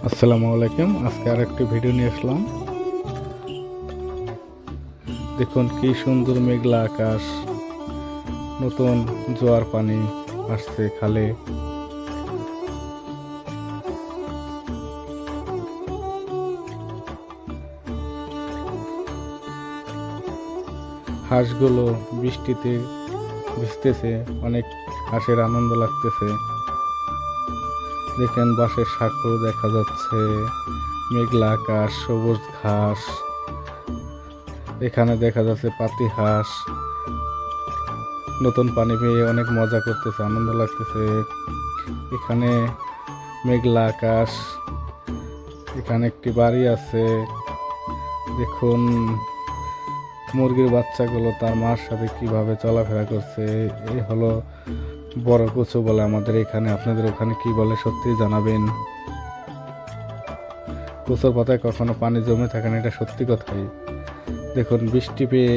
আসসালামু আলাইকুম। আজকে আরেকটি ভিডিও নিয়ে আসলাম। দেখুন কি সুন্দর মেঘলা আকাশ, নতুন জোয়ার পানি আসছে খালে। হাঁসগুলো বৃষ্টিতে ভিজতেছে, অনেক হাঁসের আনন্দ লাগতেছে। দেখেন বাঁশের সাঁকো দেখা যাচ্ছে, মেঘলা আকাশ, সবুজ ঘাস। এখানে দেখা যাচ্ছে পাতি হাঁস নতুন পানি পেয়ে অনেক মজা করতেছে, আনন্দ লাগতেছে। এখানে মেঘলা আকাশ, এখানে একটি বাড়ি আছে। দেখুন মুরগির বাচ্চাগুলো তার মার সাথে কিভাবে চলাফেরা করছে। এই হলো বড় কচু বলে আমাদের এখানে, আপনাদের ওখানে কি বলে সত্যি জানাবেন। কচুর পাতায় কখনো পানি জমে থাকে না, এটা সত্যি কথাই। দেখুন বৃষ্টি পেয়ে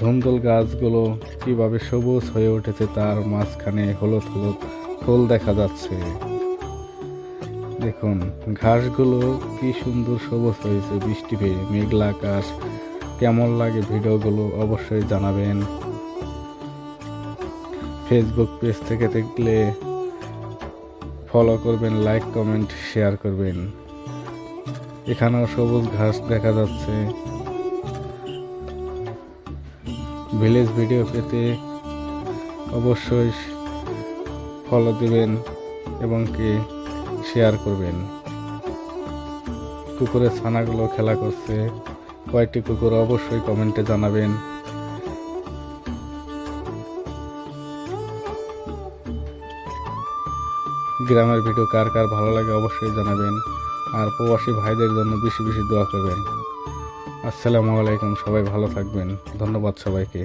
ধুন্দুল গাছগুলো কিভাবে সবুজ হয়ে উঠেছে, তার মাঝখানে হলুদ হলুদ ফুল দেখা যাচ্ছে। দেখুন ঘাসগুলো কি সুন্দর সবুজ হয়েছে বৃষ্টি পেয়ে। মেঘলা আকাশ, কেমন লাগে ভিডিওগুলো অবশ্যই জানাবেন। ফেসবুক পেজ থেকে দেখলে ফলো করবেন, লাইক কমেন্ট শেয়ার করবেন। এখানেও সবুজ ঘাস দেখা যাচ্ছে। ভিলেজ ভিডিও পেতে অবশ্যই ফলো দিবেন এবং কি শেয়ার করবেন। কুকুরের ছানাগুলো খেলা করছে, কয়টি কুকুর অবশ্যই কমেন্টে জানাবেন। গ্রামের ভিডিও কার কার ভালো লাগে অবশ্যই জানাবেন। আর প্রবাসী ভাইদের জন্য বেশি বেশি দোয়া করবেন। আসসালামু আলাইকুম, সবাই ভালো থাকবেন। ধন্যবাদ সবাইকে।